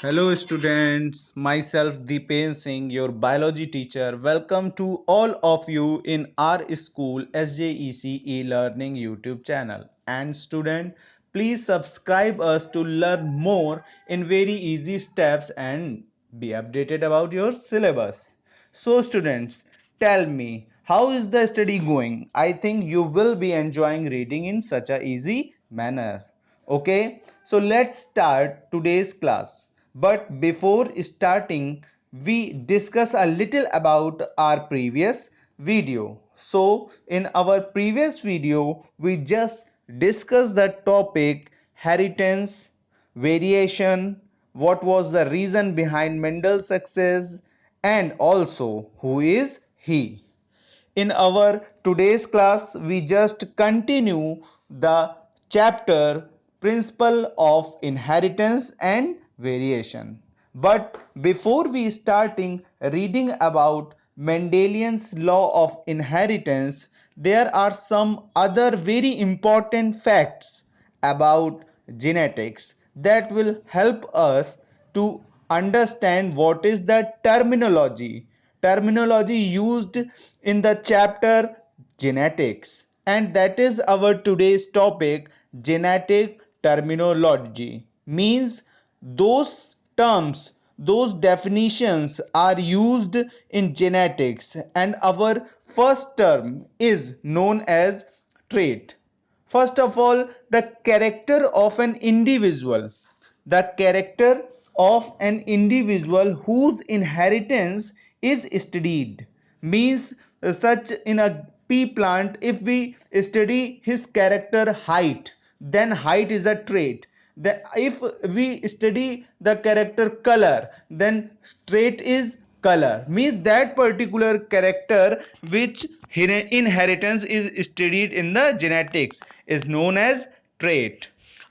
Hello students, myself Deepen Singh, your biology teacher. Welcome to all of you in our school SJEC e-learning YouTube channel. And student, please subscribe us to learn more in very easy steps and be updated about your syllabus. So students, tell me, how is the study going? I think you will be enjoying reading in such a easy manner. Okay, so let's start today's class. But before starting, we discuss a little about our previous video. So in our previous video, we just discussed the topic inheritance, variation, what was the reason behind Mendel's success, and also who is he. In our today's class, we just continue the chapter Principle of Inheritance and Variation. But before we starting reading about Mendelian's law of inheritance, there are some other very important facts about genetics that will help us to understand what is the terminology used in the chapter genetics, and that is our today's topic. Genetic terminology means those terms, those definitions are used in genetics, and our first term is known as trait. First of all, the character of an individual. The character of an individual whose inheritance is studied means such in a pea plant, if we study his character height, then height is a trait. If we study the character color, then trait is color, means that particular character which inheritance is studied in the genetics is known as trait.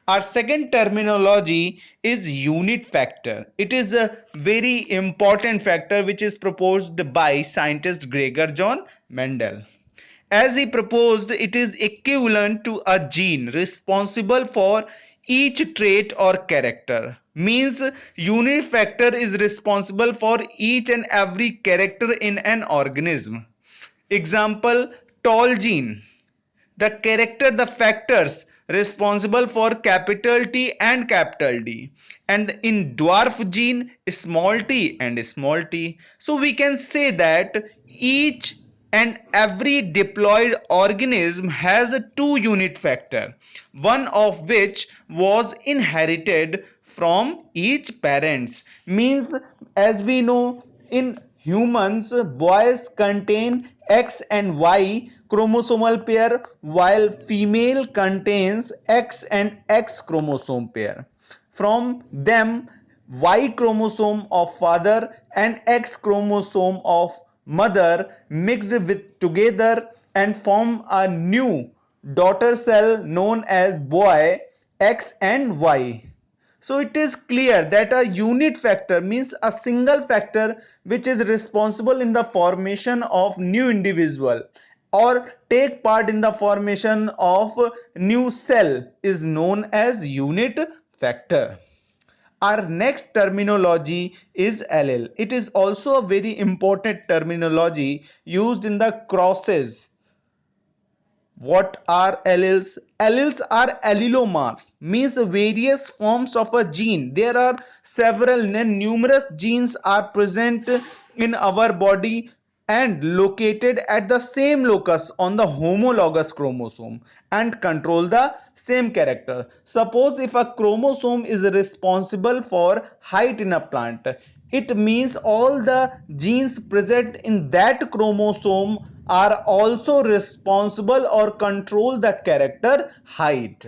Our second terminology is unit factor. It is a very important factor which is proposed by scientist Gregor John Mendel. As he proposed, it is equivalent to a gene responsible for each trait or character. Means unit factor is responsible for each and every character in an organism. Example, tall gene, the character, the factors responsible for capital T and capital D, and in dwarf gene small t and small t. So we can say that each and every diploid organism has a two unit factor, one of which was inherited from each parents. Means, as we know, in humans, boys contain X and Y chromosomal pair, while female contains X and X chromosome pair. From them, Y chromosome of father and X chromosome of mother mixed with together and form a new daughter cell known as boy X and Y. So it is clear that a unit factor means a single factor which is responsible in the formation of new individual or take part in the formation of new cell is known as unit factor. Our next terminology is allele. It is also a very important terminology used in the crosses. What are alleles? Alleles are allelomorph, means the various forms of a gene. There are several numerous genes are present in our body and located at the same locus on the homologous chromosome and control the same character. Suppose if a chromosome is responsible for height in a plant, it means all the genes present in that chromosome are also responsible or control the character height.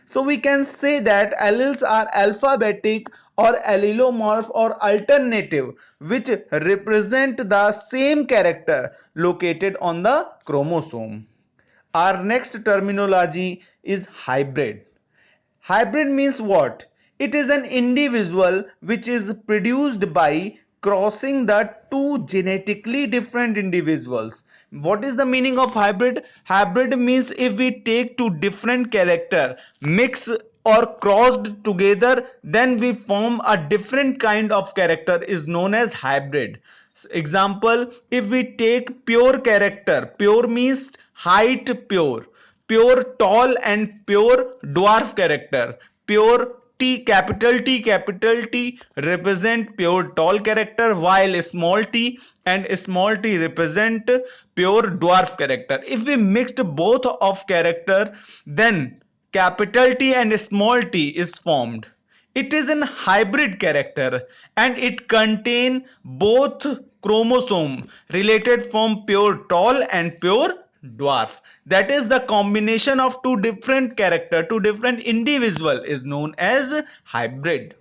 So we can say that alleles are alphabetic or allelomorph or alternative, which represent the same character located on the chromosome. Our next terminology is hybrid. Hybrid means what? It is an individual which is produced by crossing the two genetically different individuals. What is the meaning of hybrid? Hybrid means if we take two different character, mix or crossed together, then we form a different kind of character is known as hybrid. Example, if we take pure character, pure means height, pure tall and pure dwarf character. Pure T, capital T represent pure tall character, while small t and small t represent pure dwarf character. If we mixed both of character, then capital T and small t is formed. It is a hybrid character and it contains both chromosome related from pure tall and pure dwarf. That is the combination of two different character, two different individual is known as hybrid.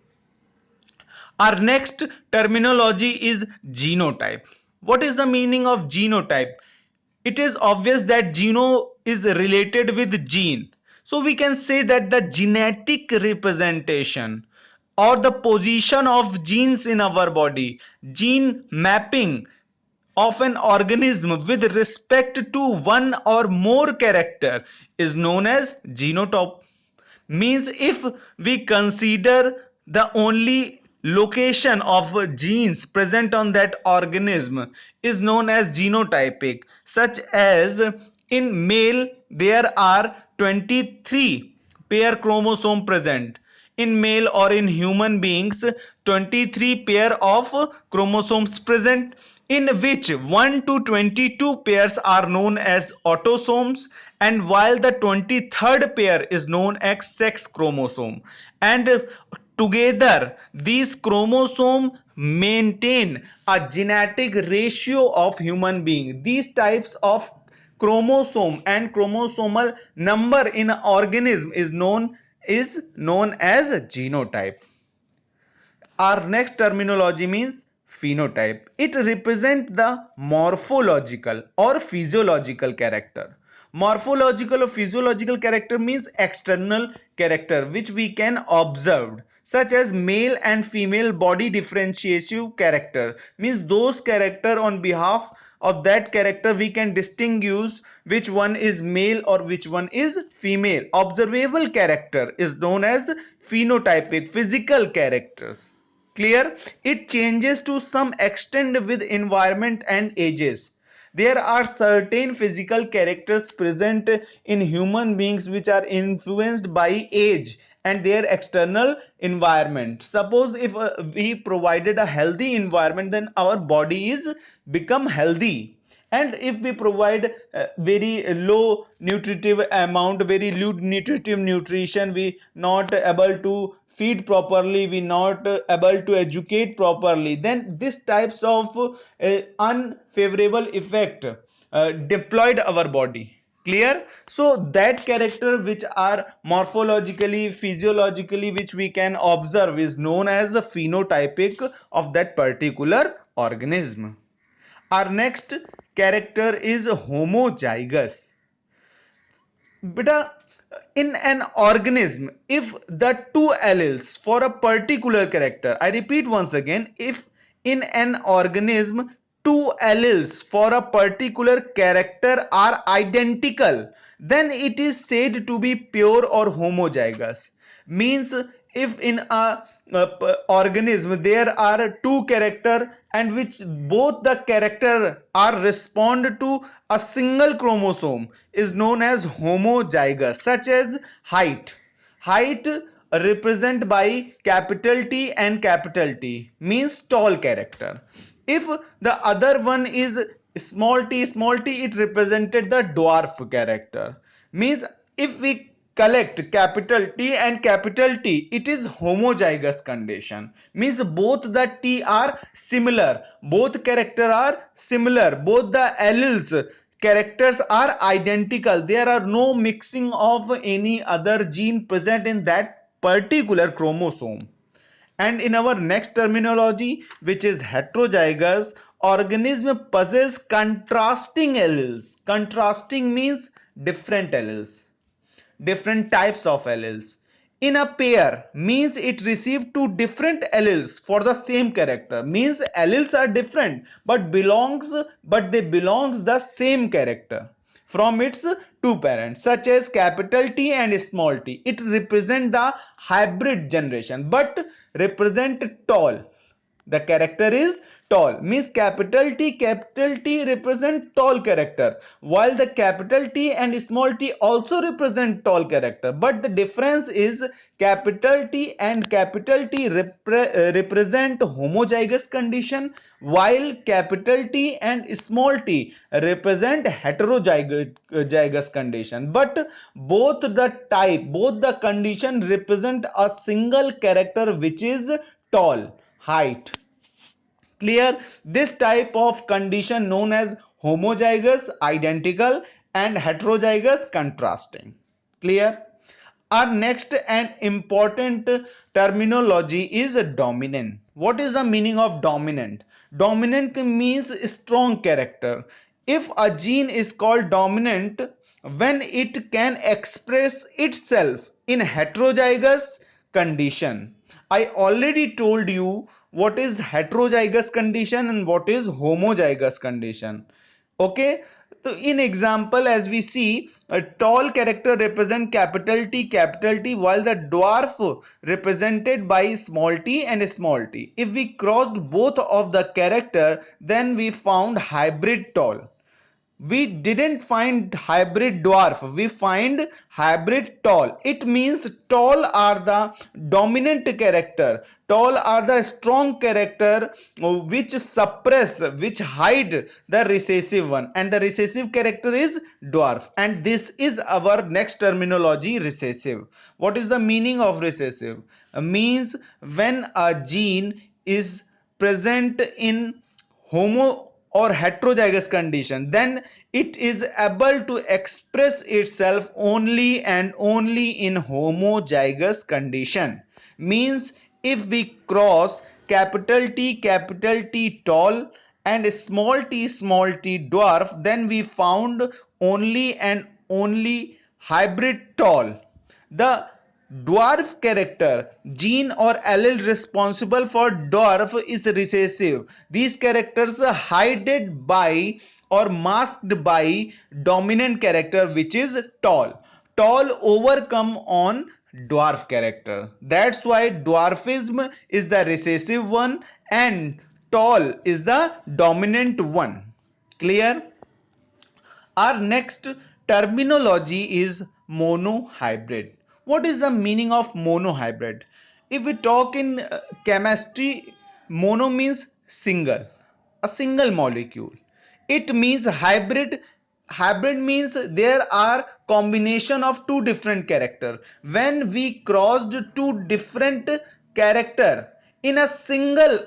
Our next terminology is genotype. What is the meaning of genotype? It is obvious that geno is related with gene. So we can say that the genetic representation or the position of genes in our body, gene mapping of an organism with respect to one or more character is known as genotype. Means if we consider the only location of genes present on that organism is known as genotypic, such as in male there are 23 pair chromosome present. In male or in human beings, 23 pair of chromosomes present, in which 1 to 22 pairs are known as autosomes, and while the 23rd pair is known as sex chromosome. And together these chromosomes maintain a genetic ratio of human being. These types of chromosome and chromosomal number in an organism is known as genotype. Our next terminology means phenotype. It represents the morphological or physiological character. Morphological or physiological character means external character which we can observe, such as male and female body differentiative character, means those character on behalf of that character we can distinguish which one is male or which one is female. Observable character is known as phenotypic physical characters. Clear? It changes to some extent with environment and ages. There are certain physical characters present in human beings which are influenced by age and their external environment. Suppose if we provided a healthy environment, then our body is become healthy. And if we provide very low nutritive amount, very low nutritive nutrition, we not able to feed properly, we not able to educate properly, then this types of unfavorable effect deployed our body. Clear? So that character which are morphologically, physiologically, which we can observe is known as a phenotypic of that particular organism. Our next character is homozygous. Beta, in an organism, if the two alleles for a particular character, I repeat once again, if in an organism two alleles for a particular character are identical, then it is said to be pure or homozygous. Means if in a organism there are two character and which both the character are respond to a single chromosome is known as homozygous, such as height represent by capital T and capital T means tall character. If the other one is small t, it represented the dwarf character. Means if we collect capital T and capital T, it is homozygous condition. Means both the T are similar, both character are similar, both the alleles characters are identical. There are no mixing of any other gene present in that particular chromosome. And in our next terminology, which is heterozygous, organism possess contrasting alleles. Contrasting means different alleles, different types of alleles. In a pair means it received two different alleles for the same character. Means alleles are different but they belongs the same character. from its two parents, such as capital T and small t. It represent the hybrid generation, but represent tall. The character is tall, means capital T represent tall character, while the capital T and small t also represent tall character, but the difference is capital T and capital T represent homozygous condition, while capital T and small t represent heterozygous condition. But both the condition represent a single character, which is tall, height. Clear? This type of condition known as homozygous identical and heterozygous contrasting. Clear? Our next and important terminology is dominant. What is the meaning of dominant? Dominant means strong character. If a gene is called dominant when it can express itself in heterozygous condition. I already told you what is heterozygous condition and what is homozygous condition. Okay, so in example, as we see, a tall character represent capital T, while the dwarf represented by small t and small t. If we crossed both of the character, then we found hybrid tall. We didn't find hybrid dwarf, we find hybrid tall. It means tall are the dominant character, tall are the strong character, which suppress, which hide the recessive one, and the recessive character is dwarf. And this is our next terminology, recessive. What is the meaning of recessive? Means when a gene is present in homo or heterozygous condition, then it is able to express itself only and only in homozygous condition. Means if we cross capital T tall and small t dwarf, then we found only and only hybrid tall. The dwarf character, gene or allele responsible for dwarf is recessive. These characters are hidden by or masked by dominant character, which is tall. Tall overcome on dwarf character. That's why dwarfism is the recessive one and tall is the dominant one. Clear? Our next terminology is monohybrid. What is the meaning of monohybrid? If we talk in chemistry, mono means single, a single molecule. It means hybrid. Hybrid means there are combination of two different character. When we crossed two different character in a single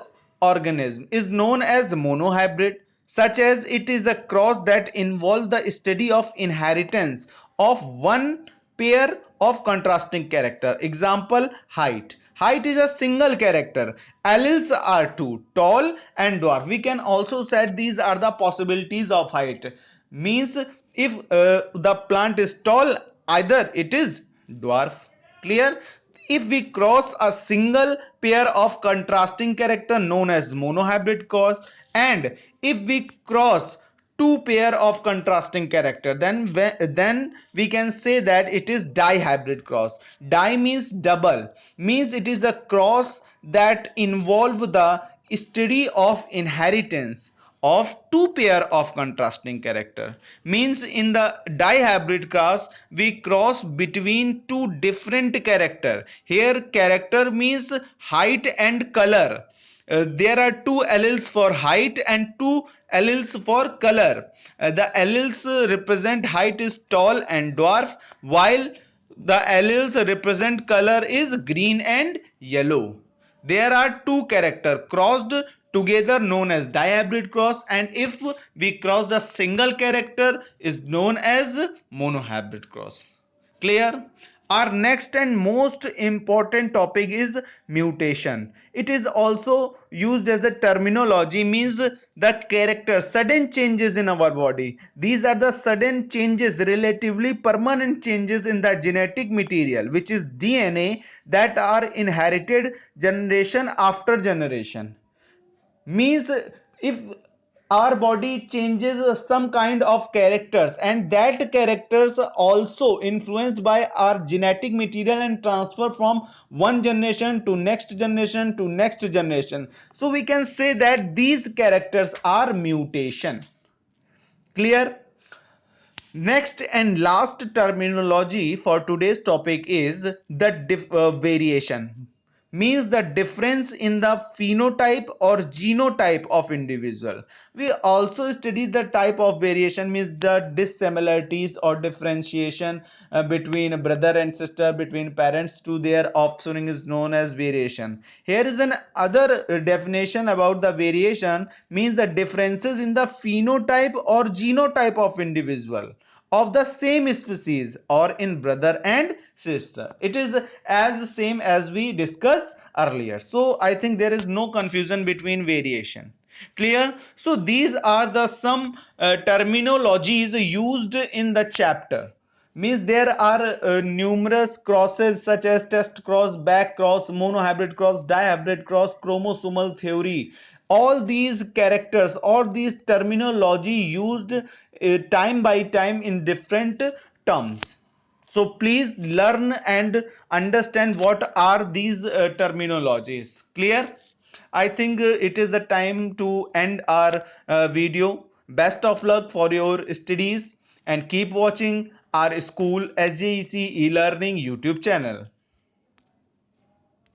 organism is known as monohybrid, such as it is a cross that involves the study of inheritance of one pair of contrasting character. Example, height. Height is a single character. Alleles are two, tall and dwarf. We can also set these are the possibilities of height. Means if the plant is tall, either it is dwarf. Clear? If we cross a single pair of contrasting character known as monohybrid cross, and if we cross two pair of contrasting character, then we can say that it is dihybrid cross. Di means double, means it is a cross that involve the study of inheritance of two pair of contrasting character. Means in the dihybrid cross we cross between two different character. Here character means height and color. There are two alleles for height and two alleles for color. The alleles represent height is tall and dwarf, while the alleles represent color is green and yellow. There are two characters crossed together known as dihybrid cross, and if we cross the single character is known as monohybrid cross. Clear? Our next and most important topic is mutation. It is also used as a terminology, means the character sudden changes in our body. These are the sudden changes, relatively permanent changes in the genetic material, which is DNA, that are inherited generation after generation. Means if our body changes some kind of characters, and that characters also influenced by our genetic material and transfer from one generation to next generation to next generation. So we can say that these characters are mutation. Clear? Next and last terminology for today's topic is the variation. Means the difference in the phenotype or genotype of individual. We also study the type of variation, means the dissimilarities or differentiation between a brother and sister, between parents to their offspring is known as variation. Here is an other definition about the variation, means the differences in the phenotype or genotype of individual of the same species or in brother and sister. It is as same as we discussed earlier. So I think there is no confusion between variation. Clear? So these are the some terminologies used in the chapter. Means there are numerous crosses such as test cross, back cross, monohybrid cross, dihybrid cross, chromosomal theory. All these characters or these terminology used time by time in different terms. So please learn and understand what are these terminologies. Clear? I think it is the time to end our video. Best of luck for your studies and keep watching our school SJEC e-learning YouTube channel.